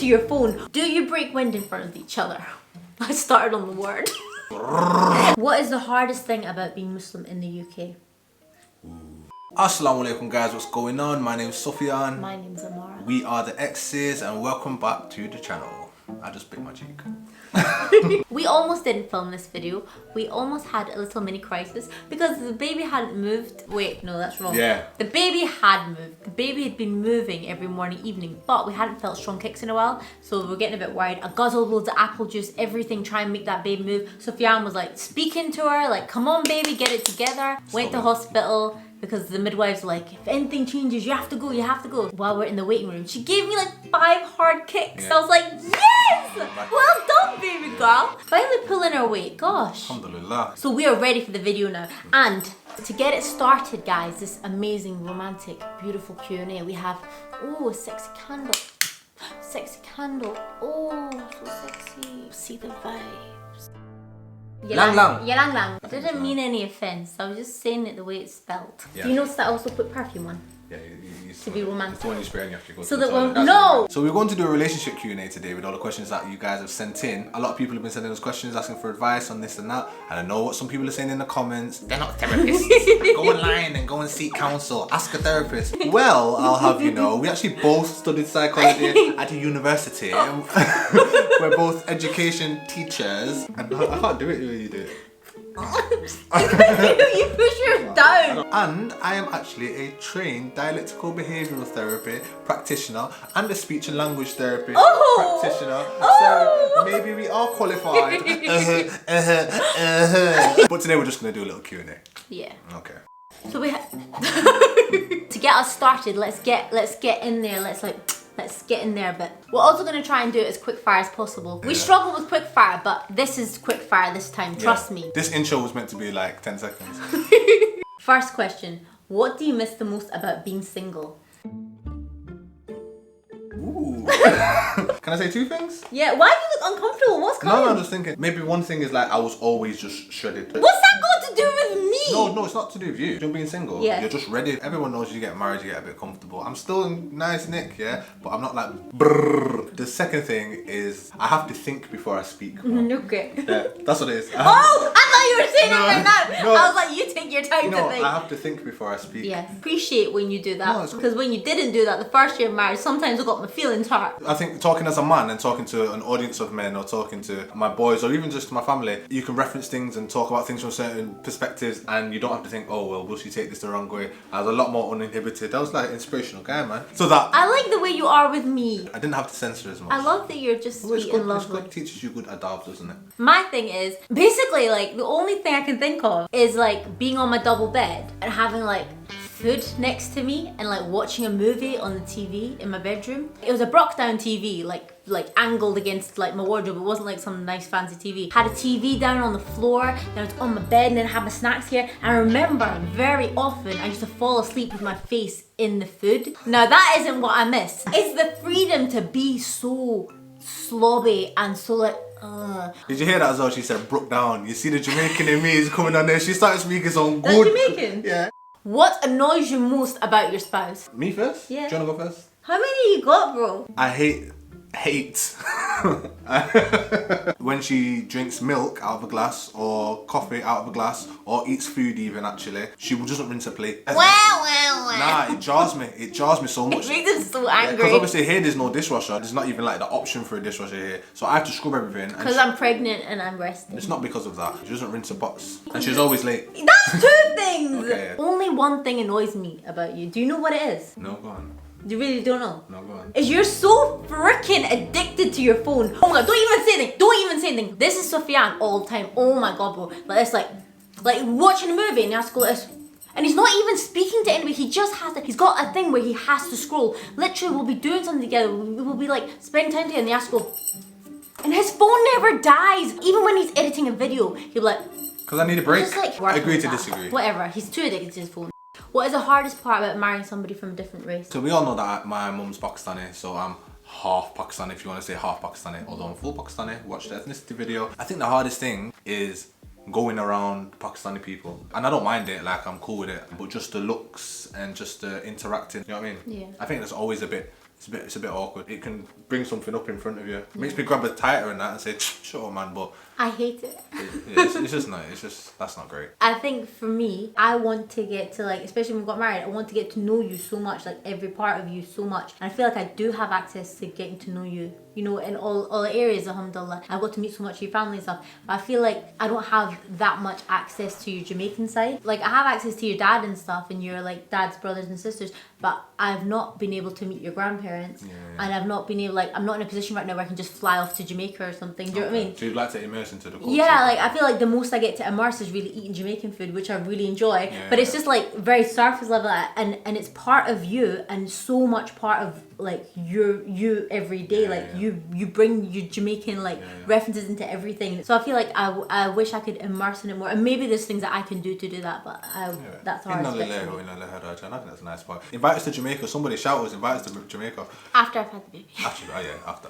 to your phone. Do you break wind in front of each other? I started on the word. What is the hardest thing about being Muslim in the UK? Assalamu alaikum guys, what's going on? My name's Sufyan. My name's Amara. We are the X's and welcome back to the channel. I just bit my cheek. We almost didn't film this video. We almost had a little mini crisis because the baby hadn't moved. Wait, no, that's wrong. Yeah. The baby had moved. The baby had been moving every morning, evening, but we hadn't felt strong kicks in a while, so we were getting a bit worried. I guzzled loads of apple juice, everything, try and make that baby move. Sufyan was like speaking to her, like, come on baby, get it together. Went to hospital. Because the midwife's like, if anything changes, you have to go, you have to go. While we're in the waiting room, she gave me like 5 hard kicks. Yeah. I was like, yes! Well done, baby girl. Finally pulling her weight, gosh. Alhamdulillah. So we are ready for the video now. And to get it started, guys, this amazing, romantic, beautiful Q&A, we have, oh, a sexy candle. Sexy candle. Oh, so sexy. See the vibes. Lang lang. Yalang lang. I didn't mean any offense. I was just saying it the way it's spelled. Yeah. Do you notice that I also put perfume on? Yeah, To be romantic. It's the one you spray and you have to go So to the that toilet. we're, That's no! right. So we're going to do a relationship Q&A today with all the questions that you guys have sent in. A lot of people have been sending us questions, asking for advice on this and that. And I know what some people are saying in the comments. They're not therapists. Go online and go and seek counsel. Ask a therapist. Well, I'll have you know, we actually both studied psychology at a university. We're both education teachers. And I can't do it the way you do it. You push her down. And I am actually a trained dialectical behavioural therapy practitioner and a speech and language therapy practitioner. So maybe we are qualified. But today we're just going to do a little Q&A. Yeah. Okay. So we to get us started, let's get in there. Let's get in there a bit. We're also going to try and do it as quick fire as possible. We struggle with quick fire, but this is quick fire this time, trust me. This intro was meant to be like 10 seconds. First question, what do you miss the most about being single? Ooh. Can I say 2 things? Yeah, why do you look uncomfortable? What's going No, on? I'm just thinking. Maybe one thing is like I was always just shredded. What's that got to do with me? No, it's not to do with you. You're being single. Yeah. You're just ready. Everyone knows you get married, you get a bit comfortable. I'm still in nice nick, yeah? But I'm not like brrrr. The second thing is I have to think before I speak. Okay. Yeah, that's what it is. Oh, I thought you were saying it right now. No. I was like, you take your time No, to think. I have to think before I speak. Yeah, appreciate when you do No, that. it's Because when you didn't do that the first year of marriage, sometimes I got my feelings hurt. I think talking as a man and talking to an audience of men or talking to my boys or even just to my family, you can reference things and talk about things from certain perspectives and you don't have to think, oh well, will she take this the wrong way? I was a lot more uninhibited. That was like an inspirational guy, man. So that I like the way you are with me. I didn't have to censor as much. I love that you're just Well, it's sweet good, and it's lovely. good. Teaches you good adab, doesn't it? My thing is, basically, like, the only thing I can think of is, like, being on my double bed and having, like, food next to me and, like, watching a movie on the TV in my bedroom. It was a broke down TV, like angled against, like, my wardrobe. It wasn't, like, some nice fancy TV. Had a TV down on the floor, then I was on my bed, and then I had my snacks here. And I remember very often I used to fall asleep with my face in the food. Now, that isn't what I miss. It's the freedom to be so slobby and so, like, Did you hear that as well? She said broke down. You see the Jamaican in me is coming on there. She started speaking some That's good. Jamaican? Yeah. What annoys you most about your spouse? Me first? Yeah. Do you wanna go first? How many you got, bro? I hate when she drinks milk out of a glass or coffee out of a glass or eats food even actually. She doesn't rinse her plate. Wow. Nah, it jars me. It jars me so much. It makes him so Because angry. obviously here there's no dishwasher. There's not even like the option for a dishwasher here. So I have to scrub everything. Because I'm pregnant and I'm resting. It's not because of that. She doesn't rinse her pots. And she's always late. That's 2 things! Okay. Only one thing annoys me about you. Do you know what it is? No, go on. You really don't know? No, go on. Is you're so freaking addicted to your phone. Oh my god, don't even say anything. Don't even say anything. This is Sufyan all the time. Oh my god, bro. Like it's like watching a movie and he has to go like this. And he's not even speaking to anybody. He just has to. He's got a thing where he has to scroll. Literally, we'll be doing something together. We'll be like spending time together and he has to go. And his phone never dies. Even when he's editing a video, he'll be like, Because I need a break. just like I agree to that. disagree. Whatever. He's too addicted to his phone. What is the hardest part about marrying somebody from a different race? So we all know that my mum's Pakistani, so I'm half Pakistani if you want to say half Pakistani, although I'm full Pakistani. Watch the ethnicity video. I think the hardest thing is going around Pakistani people, and I don't mind it, like I'm cool with it, but just the looks and just the interacting, you know what I mean? Yeah. I think that's always a bit it's a bit awkward. It can bring something up in front of you. It makes me grab a tighter and that and say, shut up, man. But I hate it. it's just not. It's just that's not great. I think for me, I want to get to like, especially when we got married, I want to get to know you so much, like every part of you so much. And I feel like I do have access to getting to know you, you know, in all areas, alhamdulillah. I got to meet so much of your family and stuff. But I feel like I don't have that much access to your Jamaican side. Like I have access to your dad and stuff and your like dad's brothers and sisters, but I've not been able to meet your grandparents. And I've not been able, like, I'm not in a position right now where I can just fly off to Jamaica or something. Do you know what I mean? So you'd like to immerse into the culture? Yeah, like I feel like the most I get to immerse is really eating Jamaican food, which I really enjoy. But it's just like very surface level, and it's part of you and so much part of like you every day. You bring your Jamaican references into everything. So I feel like I wish I could immerse in it more, and maybe there's things that I can do to do that, but that's hard. I think that's a nice part. Invite us to Jamaica. Somebody shout us. Invite us to Jamaica. After I've had the baby. After.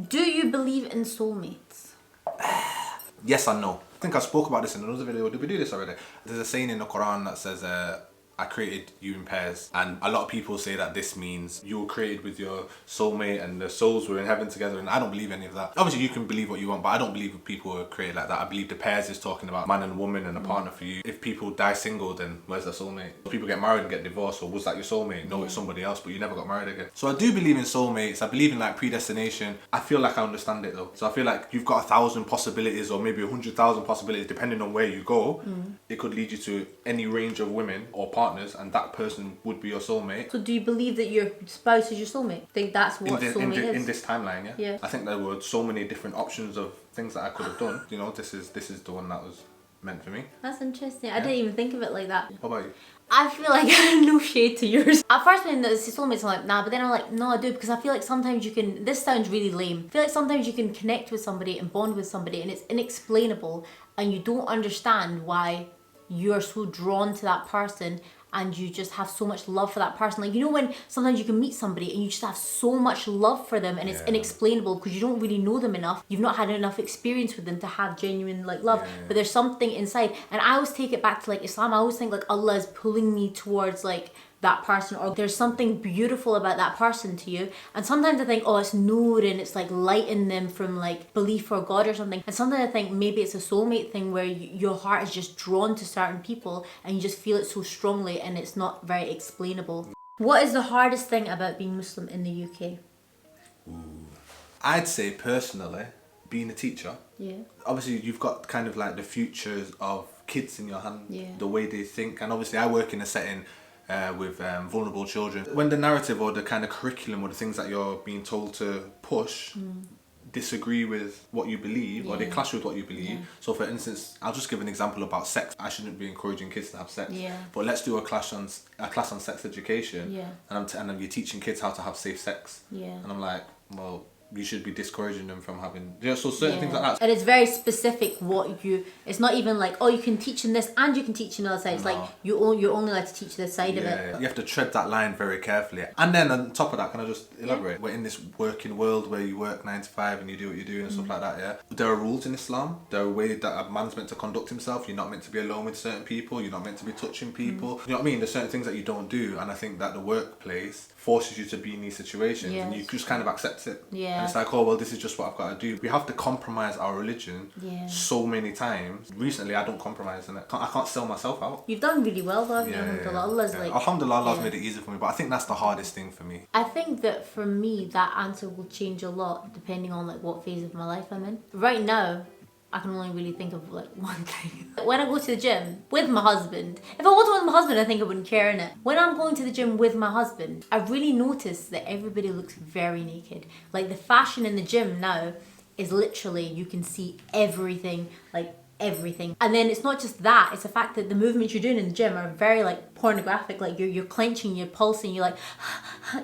Do you believe in soulmates? Yes and no. I think I spoke about this in another video. Did we do this already? There's a saying in the Quran that says, I created you in pairs, and a lot of people say that this means you were created with your soulmate and the souls were in heaven together, and I don't believe any of that. Obviously you can believe what you want, but I don't believe people were created like that. I believe the pairs is talking about man and woman and a partner for you. If people die single, then where's their soulmate? If people get married and get divorced, or was that your soulmate? No, it's somebody else, but you never got married again. So I do believe in soulmates. I believe in like predestination. I feel like I understand it though. So I feel like you've got 1,000 possibilities, or maybe 100,000 possibilities, depending on where you go. It could lead you to any range of women or partners, and that person would be your soulmate. So do you believe that your spouse is your soulmate? I think that's what soulmate is. In this timeline, yeah. I think there were so many different options of things that I could have done. You know, this is the one that was meant for me. That's interesting. I didn't even think of it like that. What about you? I feel like no shade to yours. At first when it's soulmates, I'm like, nah, but then I'm like, no, I do, because I feel like sometimes you can, this sounds really lame, I feel like sometimes you can connect with somebody and bond with somebody and it's inexplainable and you don't understand why you're so drawn to that person and you just have so much love for that person. Like, you know when sometimes you can meet somebody and you just have so much love for them and it's inexplainable because you don't really know them enough. You've not had enough experience with them to have genuine like love. But there's something inside. And I always take it back to like Islam. I always think like Allah is pulling me towards like that person, or there's something beautiful about that person to you. And sometimes I think, oh, it's Noor and it's like lighting them from like belief or God or something. And sometimes I think maybe it's a soulmate thing where your heart is just drawn to certain people and you just feel it so strongly and it's not very explainable. What is the hardest thing about being Muslim in the UK? I'd say personally, being a teacher. Yeah. Obviously you've got kind of like the futures of kids in your hand, the way they think, and obviously I work in a setting with vulnerable children. When the narrative or the kind of curriculum or the things that you're being told to push disagree with what you believe or they clash with what you believe. So for instance, I'll just give an example about sex. I shouldn't be encouraging kids to have sex, but let's do a class on sex education, and you're teaching kids how to have safe sex, and I'm like, well, you should be discouraging them from having, so certain things like that. And it's very specific it's not even like, oh, you can teach in this and you can teach in the other side. It's like, you're only allowed to teach this side of it. You have to tread that line very carefully. And then on top of that, can I just elaborate? We're in this working world where you work 9 to 5 and you do what you do and stuff like that, There are rules in Islam. There are ways that a man's meant to conduct himself. You're not meant to be alone with certain people. You're not meant to be touching people. You know what I mean? There's certain things that you don't do, and I think that the workplace forces you to be in these situations and you just kind of accept it. And it's like, oh, well, this is just what I've got to do. We have to compromise our religion so many times. Recently, I don't compromise and I can't sell myself out. You've done really well though, haven't you? Alhamdulillah. Alhamdulillah, Allah's made it easy for me, but I think that's the hardest thing for me. I think that for me, that answer will change a lot depending on like what phase of my life I'm in. Right now, I can only really think of like one thing. When I go to the gym with my husband, if I wasn't with my husband, I think I wouldn't care, innit? When I'm going to the gym with my husband, I really notice that everybody looks very naked. Like the fashion in the gym now is literally, you can see everything, like everything. And then it's not just that, it's the fact that the movements you're doing in the gym are very like pornographic. Like you're clenching, you're pulsing, you're like,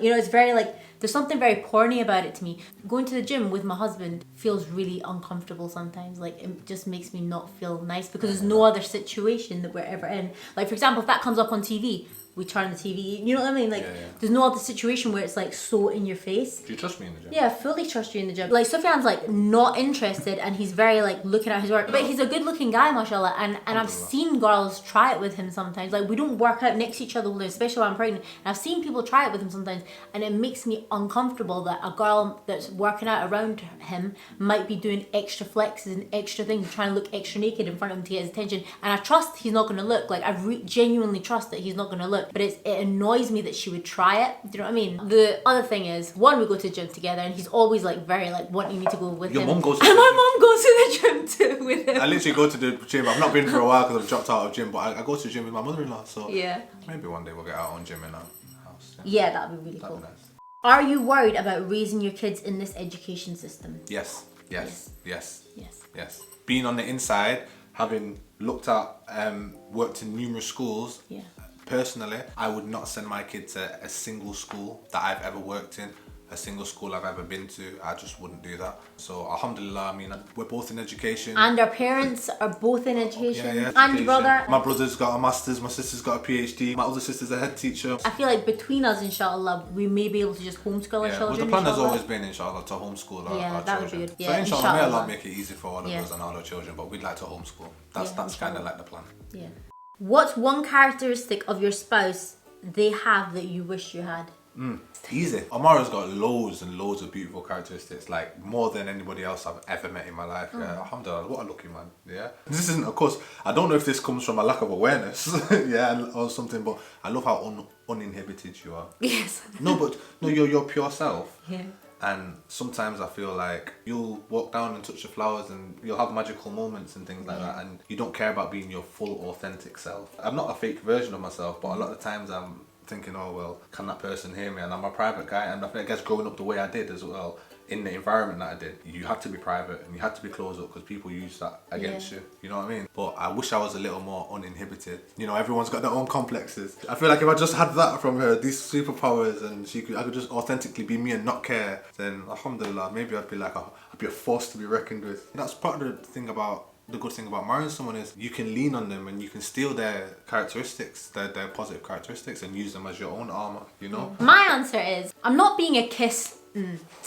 you know, it's very like, there's something very porny about it to me. Going to the gym with my husband feels really uncomfortable sometimes. Like it just makes me not feel nice because there's no other situation that we're ever in. Like for example, if that comes up on TV, we turn the TV. You know what I mean? Like, Yeah, yeah. there's no other situation where it's like so in your face. Do you trust me in the gym? Yeah, I fully trust you in the gym. Like, Sufyan's like not interested, and he's very like looking at his work. But he's a good looking guy, mashallah. And I've seen girls try it with him sometimes. Like, we don't work out next to each other, especially when I'm pregnant. And I've seen people try it with him sometimes, and it makes me uncomfortable that a girl that's working out around him might be doing extra flexes and extra things, trying to look extra naked in front of him to get his attention. And I trust he's not going to look. Like, I genuinely trust that he's not going to look. But it annoys me that she would try it. Do you know what I mean? The other thing is, one, we go to the gym together, and he's always like very like wanting me to go with Your him. mum goes to and the my gym. mum goes to the gym too with him. I literally go to the gym. I've not been for a while because I've dropped out of gym, but I go to the gym with my mother-in-law. So Yeah. maybe one day we'll get our own gym in our house. Yeah, that'd be really That'd cool. be nice. Are you worried about raising your kids in this education system? Yes, yes, yes, Yes. yes. Being on the inside, having looked at, worked in numerous schools. Yeah. Personally, I would not send my kid to a single school that I've ever worked in, a single school I've ever been to. I just wouldn't do that. So, alhamdulillah, I mean, we're both in education. And our parents are both in education. Yeah, And education. your brother. My brother's got a master's, my sister's got a PhD, my other sister's a head teacher. I feel like between us, inshallah, we may be able to just homeschool our Yeah, well, children. the plan has inshallah. always been, inshallah, to homeschool Yeah, our that would children. be good. So, Yeah, inshallah, may inshallah. Allah make it easy for all of Yeah. us and all our children, but we'd like to homeschool. That's Yeah, kind of inshallah. like the plan. Yeah. What's one characteristic of your spouse they have that you wish you had? Easy. Amara's got loads and loads of beautiful characteristics, like more than anybody else I've ever met in my life. Yeah, alhamdulillah, what a lucky man. Yeah. This isn't, of course, I don't know if this comes from a lack of awareness, yeah, or something, but I love how uninhibited you are. Yes. No, but no, you're your pure self. Yeah. And sometimes I feel like you'll walk down and touch the flowers and you'll have magical moments and things like that, and you don't care about being your full authentic self. I'm not a fake version of myself, but a lot of times I'm thinking, oh well, can that person hear me? And I'm a private guy, and I guess growing up the way I did as well, in the environment that I did, you had to be private and you had to be closed up because people use that against you. You know what I mean? But I wish I was a little more uninhibited. You know, everyone's got their own complexes. I feel like if I just had that from her, these superpowers, and I could just authentically be me and not care, then alhamdulillah, maybe I'd be like I'd be a force to be reckoned with. That's part of the good thing about marrying someone is you can lean on them and you can steal their characteristics, their positive characteristics, and use them as your own armor, you know? My answer is, I'm not being a kiss.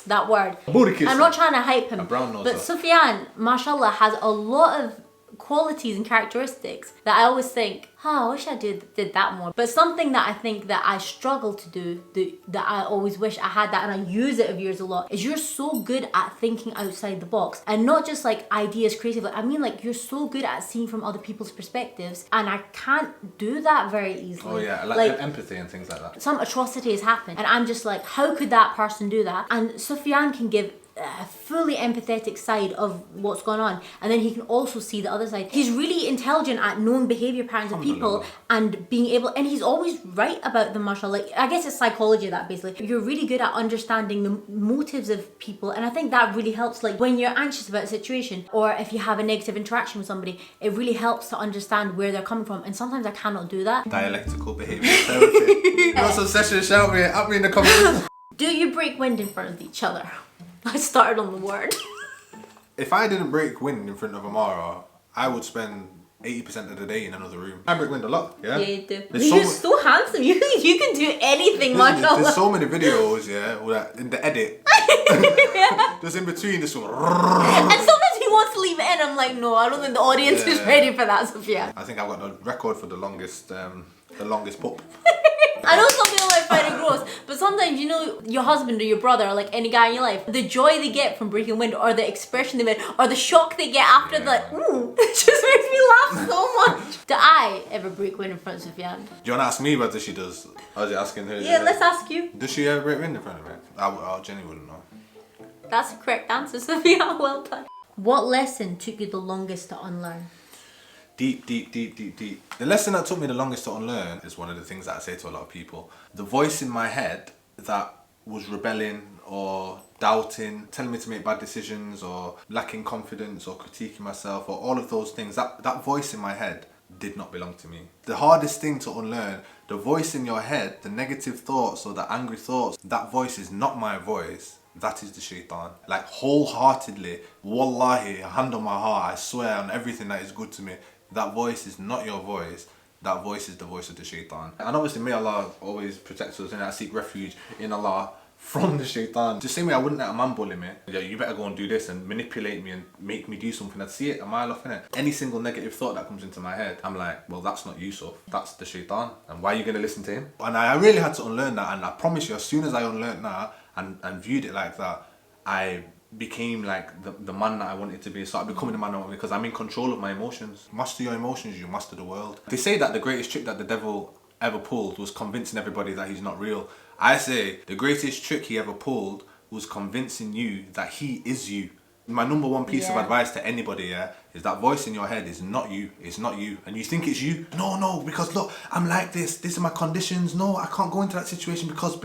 That word. Booty kiss. I'm not trying to hype him. A brown noser. But Sufyan, mashallah, has a lot of qualities and characteristics that I always think, I wish I did that more. But something that I think that I struggle to do, that I always wish I had that, and I use it of yours a lot, is you're so good at thinking outside the box. And not just like ideas creatively, I mean like you're so good at seeing from other people's perspectives, and I can't do that very easily. Oh yeah, like empathy and things like that. Some atrocity has happened, and I'm just like, how could that person do that? And Sufyan can give a fully empathetic side of what's going on, and then he can also see the other side. He's really intelligent at knowing behavior patterns of people and being able, and he's always right about the mashallah. Like, I guess it's psychology, that basically you're really good at understanding the motives of people, and I think that really helps. Like when you're anxious about a situation, or if you have a negative interaction with somebody, it really helps to understand where they're coming from. And sometimes I cannot do that. Dialectical behaviour therapy. You want some session? Shout me at me in the comments. Do you break wind in front of each other? I started on the word. If I didn't break wind in front of Amara, I would spend 80% of the day in another room. I break wind a lot, yeah? Yeah, you do. There's You're so handsome. You can do anything, There's mashallah. so many videos, yeah, where in the edit. Just in between this one. And sometimes he wants to leave it in. I'm like, no, I don't think the audience is Yeah. ready for that, Sophia. I think I've got the record for the longest pup. I know some people might find it gross, but sometimes, you know, your husband or your brother or like any guy in your life, the joy they get from breaking wind, or the expression they make, or the shock they get after, it just makes me laugh so much. Do I ever break wind in front of Sufyan? Do you want to ask me whether she does? Or is it asking her? Yeah, let's ask you. Does she ever break wind in front of me? I genuinely wouldn't know. That's the correct answer, Sophia. Well done. What lesson took you the longest to unlearn? Deep. The lesson that took me the longest to unlearn is one of the things that I say to a lot of people. The voice in my head that was rebelling or doubting, telling me to make bad decisions or lacking confidence or critiquing myself or all of those things, that voice in my head did not belong to me. The hardest thing to unlearn, the voice in your head, the negative thoughts or the angry thoughts, that voice is not my voice. That is the shaitan. Like wholeheartedly, wallahi, hand on my heart, I swear on everything that is good to me, that voice is not your voice. that voice is the voice of the shaitan. And obviously may Allah always protect us, and I seek refuge in Allah from the shaitan. The same way I wouldn't let a man bully me. Yeah, you better go and do this and manipulate me and make me do something. I'd see it a mile off, innit? Any single negative thought that comes into my head, I'm like, well, that's not Yusuf, that's the shaitan. And why are you going to listen to him? And I really had to unlearn that, and I promise you, as soon as I unlearned that and viewed it like that, I became like the man that I wanted to be. So I'm becoming the man I want, because I'm in control of my emotions. Master your emotions, you master the world. They say that the greatest trick that the devil ever pulled was convincing everybody that he's not real. I say the greatest trick he ever pulled was convincing you that he is you. My number one piece of advice to anybody, is that voice in your head is not you. It's not you. And you think it's you. No, because look, I'm like this. These are my conditions. No, I can't go into that situation because.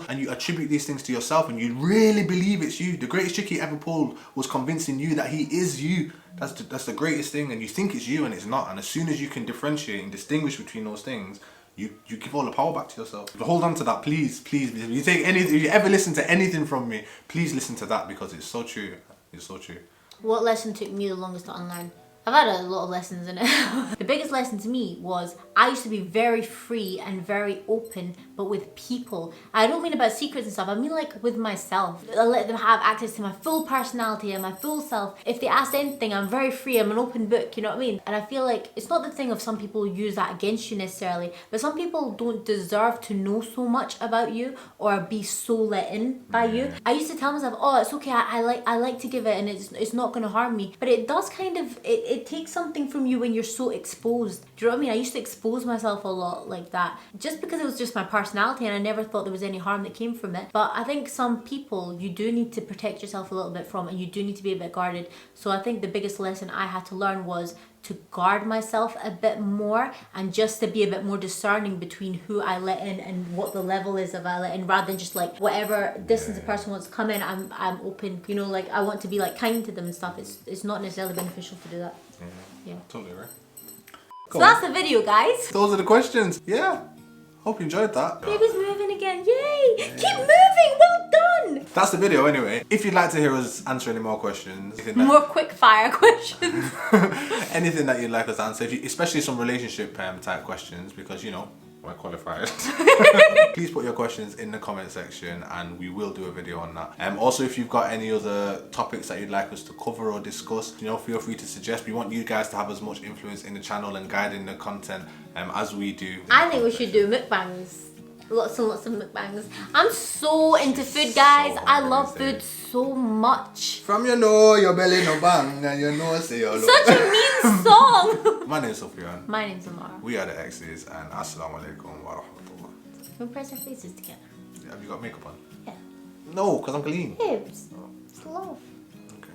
And you attribute these things to yourself, and you really believe it's you. The greatest trick he ever pulled was convincing you that he is you. That's the greatest thing. And you think it's you and it's not. And as soon as you can differentiate and distinguish between those things, you give all the power back to yourself. But hold on to that, please. If you ever listen to anything from me, please listen to that, because it's so true. It's so true. What lesson took me the longest to unlearn? I've had a lot of lessons in it. The biggest lesson to me was I used to be very free and very open, but with people. I don't mean about secrets and stuff, I mean like with myself. I let them have access to my full personality and my full self. If they asked anything, I'm very free, I'm an open book, you know what I mean? And I feel like it's not the thing of some people use that against you necessarily, but some people don't deserve to know so much about you or be so let in by you. I used to tell myself, oh, it's okay, I like to give it and it's not gonna harm me. But it does kind of, it takes something from you when you're so exposed. Do you know what I mean? I used to expose myself a lot like that, just because it was just my personality and I never thought there was any harm that came from it. But I think some people you do need to protect yourself a little bit from, and you do need to be a bit guarded. So I think the biggest lesson I had to learn was to guard myself a bit more, and just to be a bit more discerning between who I let in and what the level is of I let in, rather than just like whatever distance a person wants to come in, I'm open. You know, like I want to be like kind to them and stuff. It's not necessarily beneficial to do that. Yeah. Totally right. So that's the video, guys. Those are the questions. Yeah. Hope you enjoyed that. Baby's moving again. Yay! Keep moving. Well done. That's the video anyway. If you'd like to hear us answer any more questions, More quick fire questions. anything that you'd like us to answer, especially some relationship type questions, because you know we're qualified. Please put your questions in the comment section and we will do a video on that. Also, if you've got any other topics that you'd like us to cover or discuss, you know, feel free to suggest. We want you guys to have as much influence in the channel and guiding the content as we do. I think we should do mukbangs. Lots and lots of mukbangs. I'm so into food, guys. I love food so much. From you know your belly no bang and you know say your Such a mean song. My name's Sufyan. My name's Amara. We are the Exes, and assalamu alaikum wa rahmatullah. Can we press our faces together? Have you got makeup on? Yeah. No, because I'm clean. Hips. It's love. Okay.